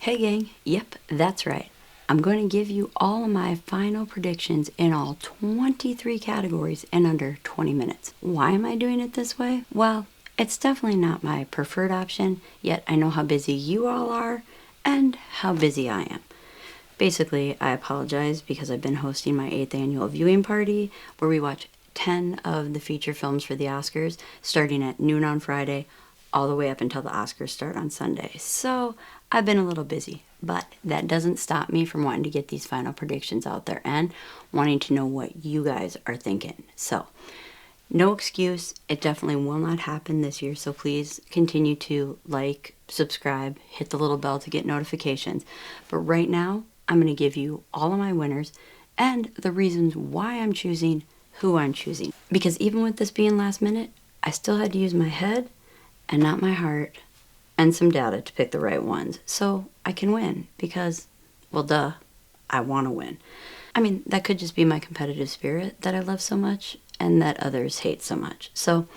Hey gang, yep, that's right. I'm going to give you all of my final predictions in all 23 categories in under 20 minutes. Why am I doing it this way? Well, it's definitely not my preferred option, yet I know how busy you all are and how busy I am. Basically, I apologize because I've been hosting my 8th annual viewing party where we watch 10 of the feature films for the Oscars starting at noon on Friday all the way up until the Oscars start on Sunday. So I've been a little busy, but that doesn't stop me from wanting to get these final predictions out there and wanting to know what you guys are thinking. So no excuse, it definitely will not happen this year, so please continue to like, subscribe, hit the little bell to get notifications. But right now, I'm going to give you all of my winners and the reasons why I'm choosing who I'm choosing. Because even with this being last minute, I still had to use my head and not my heart and some data to pick the right ones. So I can win because, well, duh, I want to win. I mean, that could just be my competitive spirit that I love so much and that others hate so much. So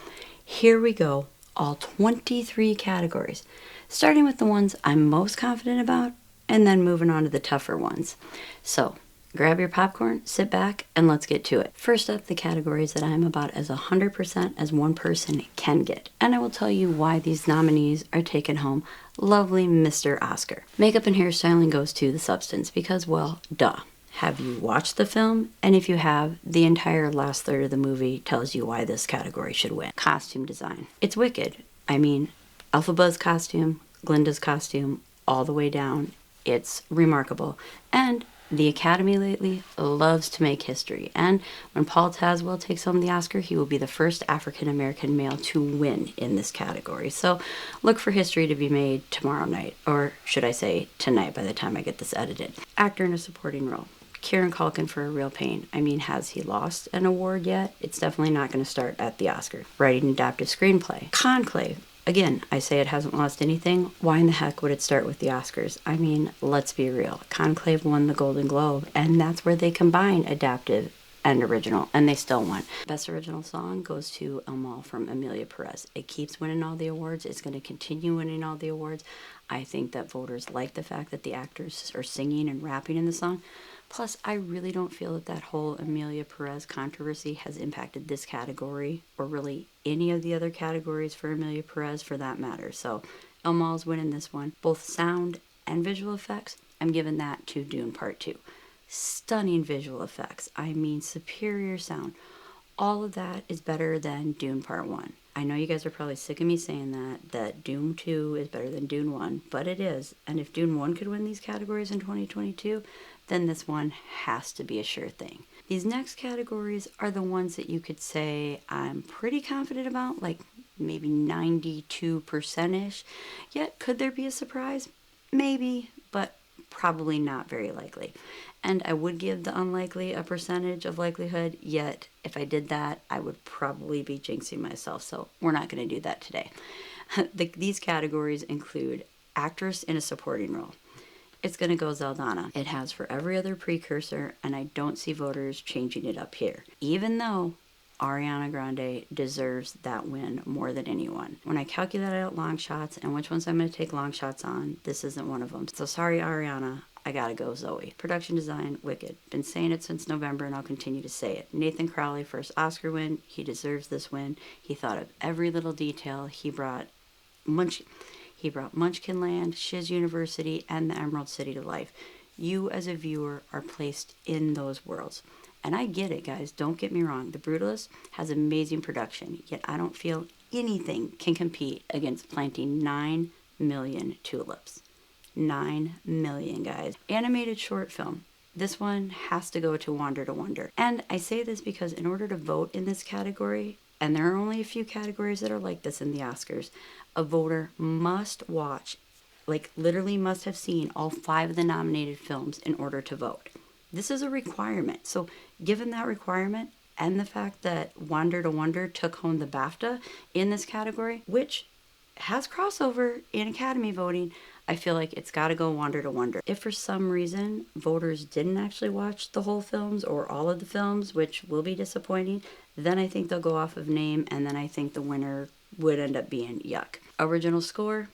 here we go, all 23 categories, starting with the ones I'm most confident about and then moving on to the tougher ones. So grab your popcorn, sit back, and let's get to it. First up, the categories that I'm about as 100% as one person can get. And I will tell you why these nominees are taking home lovely Mr. Oscar. Makeup and hairstyling goes to the substance because, well, duh. Have you watched the film? And if you have, the entire last third of the movie tells you why this category should win. Costume design. It's wicked. I mean, Elphaba's costume, Glinda's costume, all the way down. It's remarkable. And the Academy lately loves to make history. And when Paul Tazewell takes home the Oscar, he will be the first African-American male to win in this category. So look for history to be made tomorrow night. Or should I say tonight by the time I get this edited. Actor in a supporting role. Kieran Culkin for A Real Pain. I mean, has he lost an award yet? It's definitely not going to start at the Oscar. Writing adaptive screenplay. Conclave. Again, I say it hasn't lost anything. Why in the heck would it start with the Oscars? I mean, let's be real. Conclave won the Golden Globe, and that's where they combine adaptive and original, and they still won. Best original song goes to El Mal from Amelia Perez. It keeps winning all the awards. It's going to continue winning all the awards. I think that voters like the fact that the actors are singing and rapping in the song. Plus, I really don't feel that that whole Amelia Perez controversy has impacted this category or really any of the other categories for Amelia Perez for that matter. So El Mal's winning this one. Both sound and visual effects, I'm giving that to Dune Part 2. Stunning visual effects. I mean, superior sound. All of that is better than Dune Part 1. I know you guys are probably sick of me saying that Dune 2 is better than Dune 1, but it is. And if Dune 1 could win these categories in 2022, then this one has to be a sure thing. These next categories are the ones that you could say I'm pretty confident about, like maybe 92%-ish. Yet, could there be a surprise? Maybe, but probably not very likely. And I would give the unlikely a percentage of likelihood, yet if I did that, I would probably be jinxing myself, so we're not going to do that today. These categories include actress in a supporting role. It's going to go Zeldana. It has for every other precursor, and I don't see voters changing it up here, even though Ariana Grande deserves that win more than anyone. When I calculate out long shots and which ones I'm going to take long shots on, this isn't one of them. So sorry, Ariana. I gotta go Zoe. Production design, wicked. Been saying it since November and I'll continue to say it. Nathan Crowley, first Oscar win. He deserves this win. He thought of every little detail. He brought Munchkin Land, Shiz University, and the Emerald City to life. You as a viewer are placed in those worlds. And I get it, guys. Don't get me wrong. The Brutalist has amazing production, yet I don't feel anything can compete against planting 9 million tulips. 9 million, guys. Animated short film. This one has to go to Wander to Wonder. And I say this because in order to vote in this category, and there are only a few categories that are like this in the Oscars, a voter must watch, like literally must have seen all 5 of the nominated films in order to vote. This is a requirement. So given that requirement and the fact that Wander to Wonder took home the BAFTA in this category, which has crossover in Academy voting, I feel like it's got to go Wander to Wonder. If for some reason voters didn't actually watch the whole films or all of the films, which will be disappointing, then I think they'll go off of name, and then I think the winner would end up being Yuck. Original score,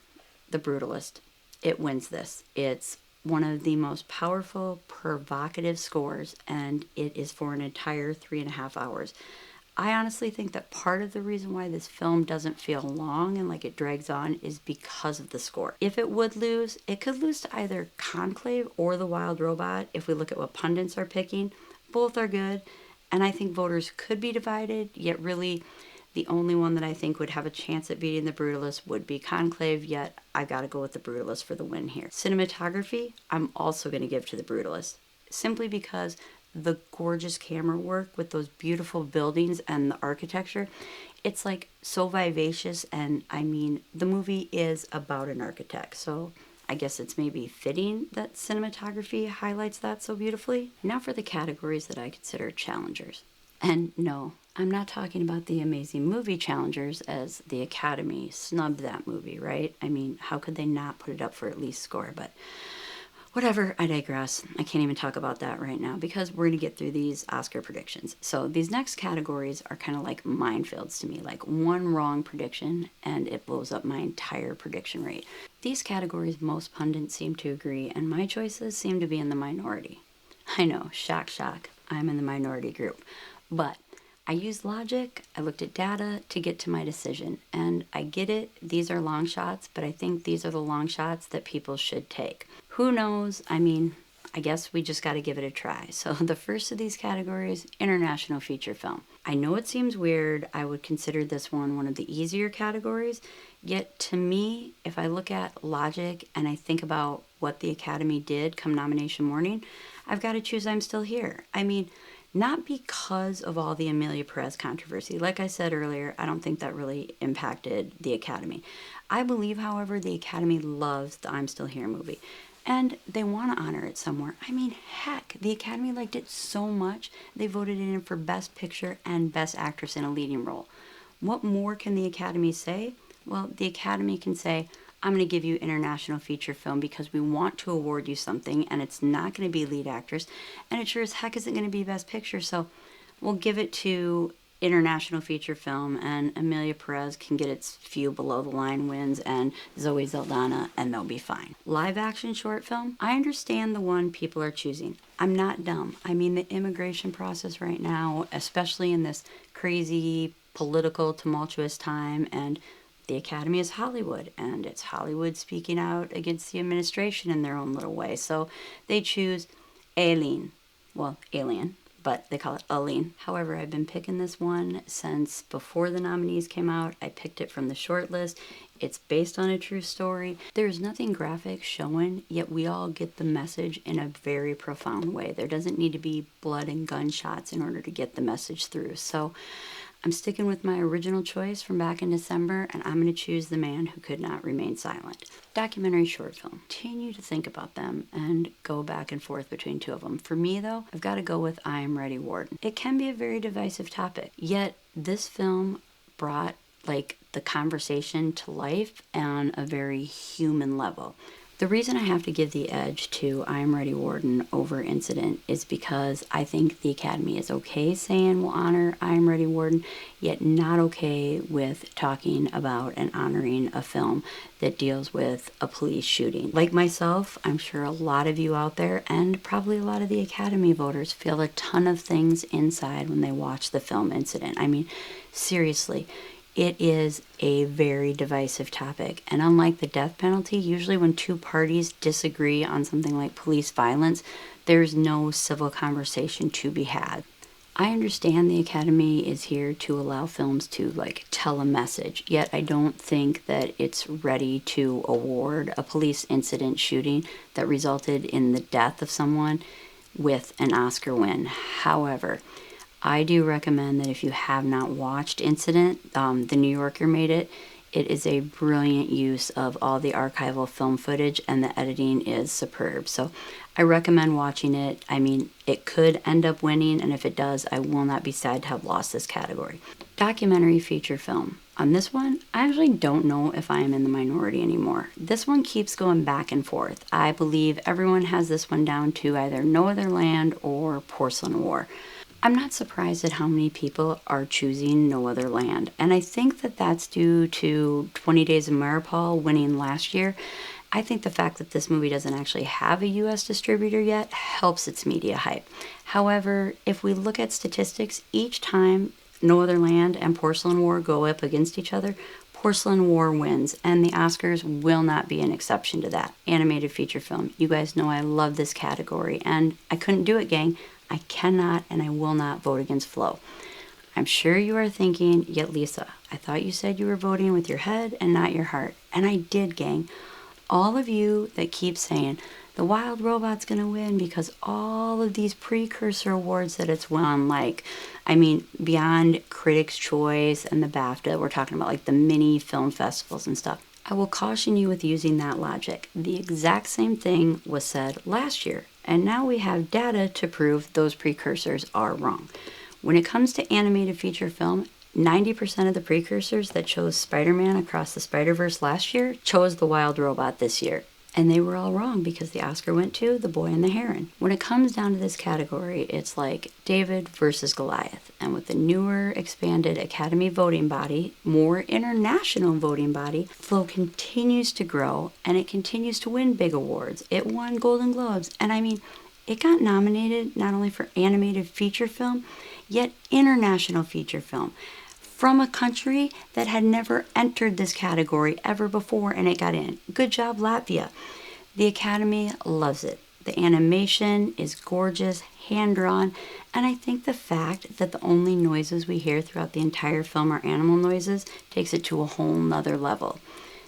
The Brutalist. it wins this. It's one of the most powerful, provocative scores, and it is for an entire 3.5 hours. I honestly think that part of the reason why this film doesn't feel long and like it drags on is because of the score. If it would lose, it could lose to either Conclave or The Wild Robot. If we look at what pundits are picking, both are good, and I think voters could be divided, yet really the only one that I think would have a chance at beating The Brutalist would be Conclave, yet I gotta go with The Brutalist for the win here. Cinematography, I'm also gonna give to The Brutalist, simply because the gorgeous camera work with those beautiful buildings and the architecture, it's like so vivacious, and I mean, the movie is about an architect, so I guess it's maybe fitting that cinematography highlights that so beautifully. Now for the categories that I consider challengers. And no, I'm not talking about the amazing movie challengers, as the Academy snubbed that movie, right? I mean, how could they not put it up for at least score? But whatever, I digress. I can't even talk about that right now because we're going to get through these Oscar predictions. So these next categories are kind of like minefields to me, like one wrong prediction and it blows up my entire prediction rate. These categories, most pundits seem to agree, and my choices seem to be in the minority. I know, shock, shock, I'm in the minority group. But I used logic, I looked at data to get to my decision, and I get it, these are long shots, but I think these are the long shots that people should take. Who knows? I mean, I guess we just got to give it a try. So the first of these categories, international feature film. I know it seems weird. I would consider this one of the easier categories. Yet to me, if I look at logic and I think about what the Academy did come nomination morning, I've got to choose I'm Still Here. I mean, not because of all the Amelia Perez controversy. Like I said earlier, I don't think that really impacted the Academy. I believe, however, the Academy loves the I'm Still Here movie, and they want to honor it somewhere. I mean, heck, the Academy liked it so much, they voted it in for Best Picture and Best Actress in a Leading Role. What more can the Academy say? Well, the Academy can say, I'm going to give you international feature film because we want to award you something, and it's not going to be lead actress, and it sure as heck isn't going to be Best Picture, so we'll give it to international feature film, and Amelia Perez can get its few below the line wins, and Zoe Saldana, and they'll be fine. Live action short film, I understand the one people are choosing. I'm not dumb. I mean, the immigration process right now, especially in this crazy, political, tumultuous time, and the Academy is Hollywood, and it's Hollywood speaking out against the administration in their own little way. So they choose Alien. Well, Alien, but they call it Alien. However, I've been picking this one since before the nominees came out. I picked it from the short list. It's based on a true story. There's nothing graphic showing, yet we all get the message in a very profound way. There doesn't need to be blood and gunshots in order to get the message through. So I'm sticking with my original choice from back in December, and I'm going to choose The Man Who Could Not Remain Silent. Documentary short film. Continue to think about them and go back and forth between two of them. For me, though, I've got to go with I Am Ready, Warden. It can be a very divisive topic, yet this film brought the conversation to life on a very human level. The reason I have to give the edge to I Am Ready, Warden over Incident is because I think the Academy is okay saying we'll honor I Am Ready, Warden, yet not okay with talking about and honoring a film that deals with a police shooting. Like myself, I'm sure a lot of you out there, and probably a lot of the Academy voters, feel a ton of things inside when they watch the film Incident. I mean, seriously. It is a very divisive topic, and unlike the death penalty, usually when two parties disagree on something like police violence, there's no civil conversation to be had. I understand the Academy is here to allow films to tell a message, yet I don't think that it's ready to award a police incident shooting that resulted in the death of someone with an Oscar win. However, I do recommend that if you have not watched Incident, The New Yorker made it. It is a brilliant use of all the archival film footage, and the editing is superb. So I recommend watching it. I mean, it could end up winning, and if it does, I will not be sad to have lost this category. Documentary feature film. On this one, I actually don't know if I am in the minority anymore. This one keeps going back and forth. I believe everyone has this one down to either No Other Land or Porcelain War. I'm not surprised at how many people are choosing No Other Land, and I think that that's due to 20 Days of Maripol winning last year, I think the fact that this movie doesn't actually have a US distributor yet helps its media hype. However, if we look at statistics, each time No Other Land and Porcelain War go up against each other, Porcelain War wins, and the Oscars will not be an exception to that. Animated feature film. You guys know I love this category, and I couldn't do it, gang. I cannot and I will not vote against Flow. I'm sure you are thinking, yet Lisa, I thought you said you were voting with your head and not your heart. And I did, gang. All of you that keep saying, the Wild Robot's gonna win because all of these precursor awards that it's won, like, I mean, beyond Critics' Choice and the BAFTA, we're talking about like the mini film festivals and stuff. I will caution you with using that logic. The exact same thing was said last year, and now we have data to prove those precursors are wrong. When it comes to animated feature film, 90% of the precursors that chose Spider-Man Across the Spider-Verse last year chose The Wild Robot this year. And they were all wrong because the Oscar went to The Boy and the Heron. When it comes down to this category, it's like David versus Goliath. And with the newer, expanded Academy voting body, more international voting body, Flow continues to grow and it continues to win big awards. It won Golden Globes. And I mean, it got nominated not only for animated feature film, yet international feature film from a country that had never entered this category ever before, and it got in. Good job, Latvia. The Academy loves it. The animation is gorgeous, hand-drawn, and I think the fact that the only noises we hear throughout the entire film are animal noises takes it to a whole nother level.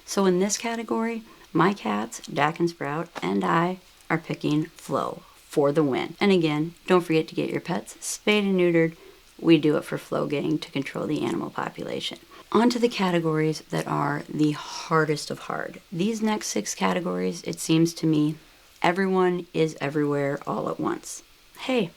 So in this category, my cats, Dak and Sprout, and I are picking Flow for the win. And again, don't forget to get your pets spayed and neutered. We do it for Flow Gang to control the animal population. On to the categories that are the hardest of hard. These next 6 categories, it seems to me, everyone is everywhere all at once. Hey,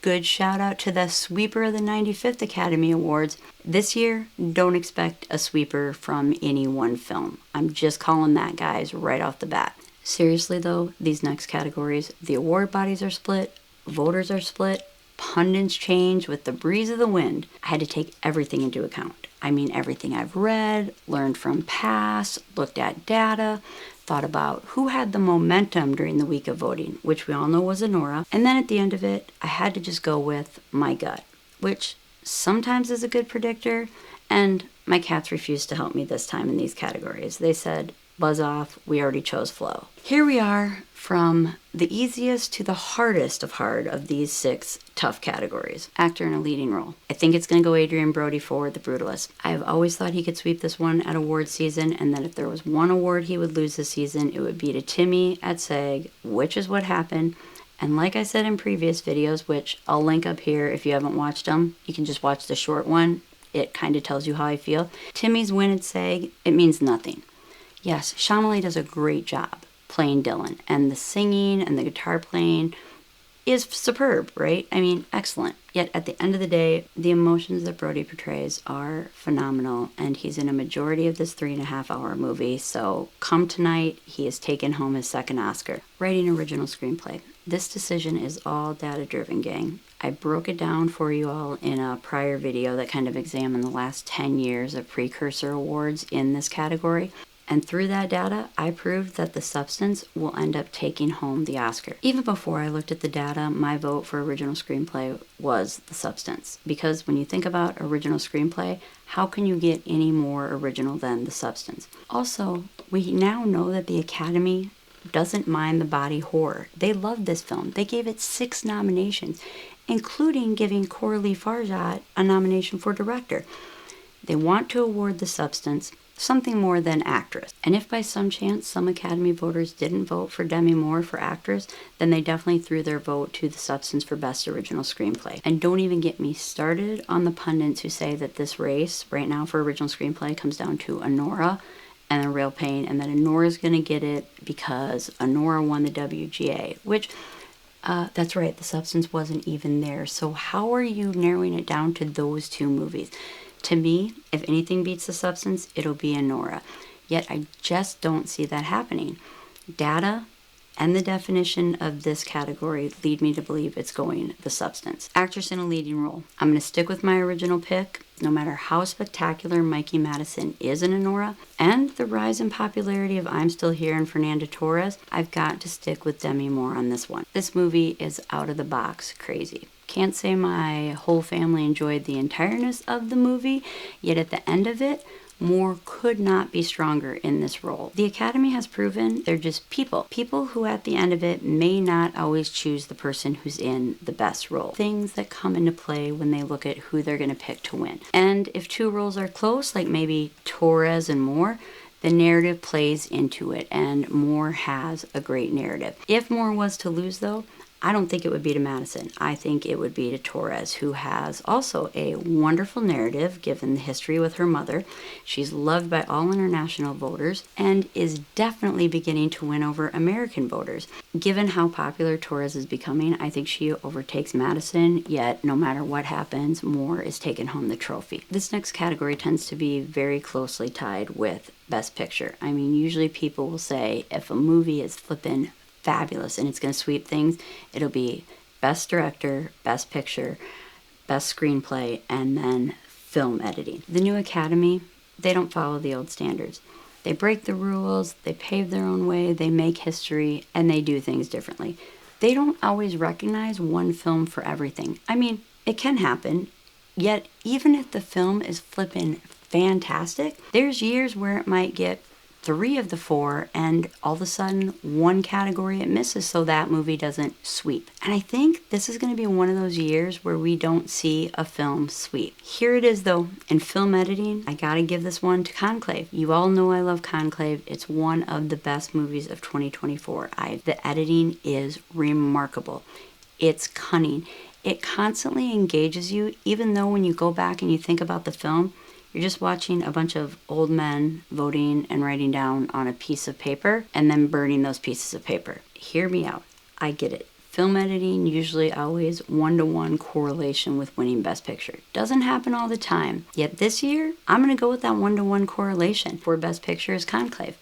good shout out to the sweeper of the 95th Academy Awards. This year, don't expect a sweeper from any one film. I'm just calling that, guys, right off the bat. Seriously though, these next categories, the award bodies are split, voters are split, pundits change with the breeze of the wind. I had to take everything into account. I mean, everything I've read, learned from past, looked at data, thought about who had the momentum during the week of voting, which we all know was Anora. And then at the end of it, I had to just go with my gut, which sometimes is a good predictor. And my cats refused to help me this time in these categories. They said, buzz off, we already chose Flow. Here we are from the easiest to the hardest of hard of these 6 tough categories. Actor in a leading role. I think it's going to go Adrian Brody for The Brutalist. I've always thought he could sweep this one at award season, and that if there was one award he would lose this season, it would be to Timmy at SAG, which is what happened. And like I said in previous videos, which I'll link up here if you haven't watched them, you can just watch the short one. It kind of tells you how I feel. Timmy's win at SAG, it means nothing. Yes, Chalamet does a great job playing Dylan, and the singing and the guitar playing is superb, right? I mean, excellent. Yet at the end of the day, the emotions that Brody portrays are phenomenal, and he's in a majority of this 3.5-hour movie, so come tonight, he has taken home his 2nd Oscar. Writing original screenplay. This decision is all data-driven, gang. I broke it down for you all in a prior video that kind of examined the last 10 years of precursor awards in this category. And through that data, I proved that The Substance will end up taking home the Oscar. Even before I looked at the data, my vote for original screenplay was The Substance. Because when you think about original screenplay, how can you get any more original than The Substance? Also, we now know that the Academy doesn't mind the body horror. They love this film. They gave it 6 nominations, including giving Coralie Farjat a nomination for director. They want to award The Substance something more than actress. And if by some chance some Academy voters didn't vote for Demi Moore for actress, then they definitely threw their vote to The Substance for Best Original Screenplay. And don't even get me started on the pundits who say that this race right now for original screenplay comes down to Anora and The Real Pain, and that Anora's gonna get it because Anora won the WGA, which that's right, The Substance wasn't even there. So how are you narrowing it down to those 2 movies? To me, if anything beats The Substance, it'll be Anora. Yet I just don't see that happening. Data and the definition of this category lead me to believe it's going the substance. Actress in a leading role. I'm going to stick with my original pick, no matter how spectacular Mikey Madison is in Anora, and the rise in popularity of I'm Still Here and Fernando Torres, I've got to stick with Demi Moore on this one. This movie is out of the box crazy. Can't say my whole family enjoyed the entireness of the movie, yet at the end of it, Moore could not be stronger in this role. The Academy has proven they're just people. People who at the end of it may not always choose the person who's in the best role. Things that come into play when they look at who they're going to pick to win. And if two roles are close, like maybe Torres and Moore, the narrative plays into it, and Moore has a great narrative. If Moore was to lose, though, I don't think it would be to Madison. I think it would be to Torres, who has also a wonderful narrative given the history with her mother. She's loved by all international voters and is definitely beginning to win over American voters. Given how popular Torres is becoming, I think she overtakes Madison, yet no matter what happens, Moore is taking home the trophy. This next category tends to be very closely tied with Best Picture. I mean, usually people will say if a movie is flippin' fabulous and it's going to sweep things, it'll be Best Director, Best Picture, Best Screenplay, and then Film Editing. The new Academy, they don't follow the old standards. They break the rules, they pave their own way, they make history, and they do things differently. They don't always recognize one film for everything. I mean, it can happen, yet even if the film is flippin' fantastic, there's years where it might get 3 of the 4, and all of a sudden one category it misses, so that movie doesn't sweep. And I think this is going to be one of those years where we don't see a film sweep. Here it is though, in film editing, I gotta give this one to Conclave. You all know I love Conclave. It's one of the best movies of 2024. The editing is remarkable. It's cunning. It constantly engages you, even though when you go back and you think about the film, you're just watching a bunch of old men voting and writing down on a piece of paper and then burning those pieces of paper. Hear me out. I get it. Film editing usually always 1-to-1 correlation with winning Best Picture. Doesn't happen all the time. Yet this year, I'm going to go with that 1-to-1 correlation for Best Picture is Conclave.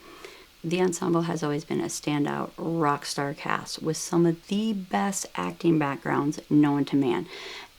The ensemble has always been a standout rock star cast with some of the best acting backgrounds known to man.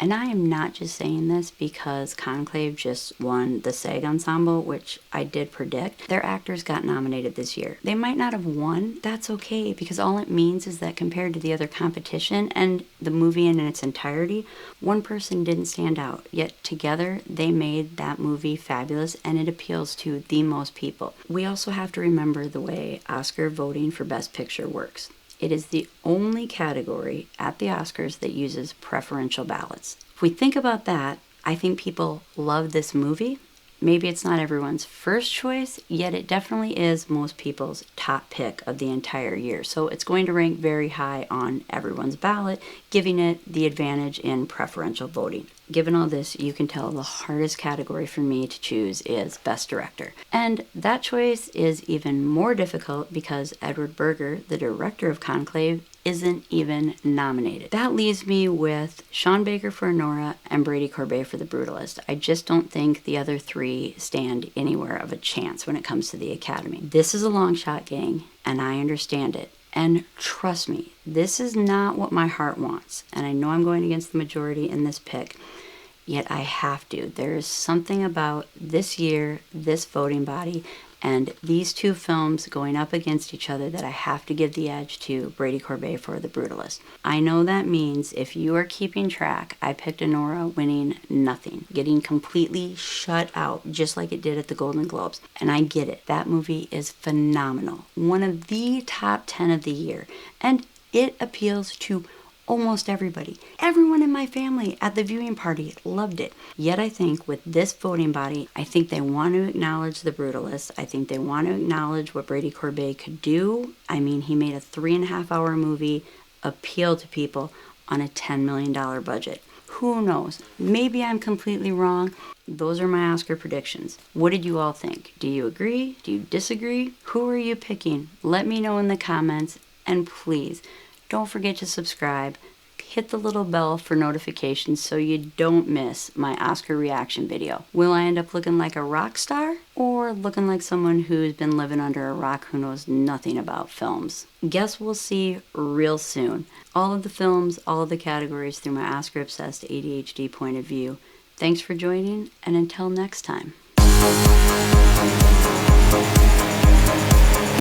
And I am not just saying this because Conclave just won the SAG Ensemble, which I did predict. Their actors got nominated this year. They might not have won. That's okay, because all it means is that compared to the other competition and the movie in its entirety, one person didn't stand out. Yet together, they made that movie fabulous, and it appeals to the most people. We also have to remember the way Oscar voting for Best Picture works. It is the only category at the Oscars that uses preferential ballots. If we think about that, I think people love this movie. Maybe it's not everyone's first choice, yet it definitely is most people's top pick of the entire year. So it's going to rank very high on everyone's ballot, giving it the advantage in preferential voting. Given all this, you can tell the hardest category for me to choose is Best Director. And that choice is even more difficult because Edward Berger, the director of Conclave, isn't even nominated. That leaves me with Sean Baker for Anora and Brady Corbet for The Brutalist. I just don't think the other 3 stand anywhere of a chance when it comes to the Academy. This is a long shot, gang, and I understand it. And trust me, this is not what my heart wants. And I know I'm going against the majority in this pick, yet I have to. There is something about this year, this voting body, and these 2 films going up against each other that I have to give the edge to Brady Corbet for The Brutalist. I know that means if you are keeping track, I picked Anora winning nothing, getting completely shut out, just like it did at the Golden Globes. And I get it. That movie is phenomenal. One of the top 10 of the year. And it appeals to almost everybody. Everyone in my family at the viewing party loved it. Yet I think with this voting body, I think they want to acknowledge The Brutalist. I think they want to acknowledge what Brady Corbet could do. I mean, he made a 3.5-hour movie appeal to people on a $10 million budget. Who knows? Maybe I'm completely wrong. Those are my Oscar predictions. What did you all think? Do you agree? Do you disagree? Who are you picking? Let me know in the comments. And please, don't forget to subscribe, hit the little bell for notifications so you don't miss my Oscar reaction video. Will I end up looking like a rock star or looking like someone who's been living under a rock who knows nothing about films? Guess we'll see real soon. All of the films, all of the categories through my Oscar obsessed ADHD point of view. Thanks for joining, and until next time.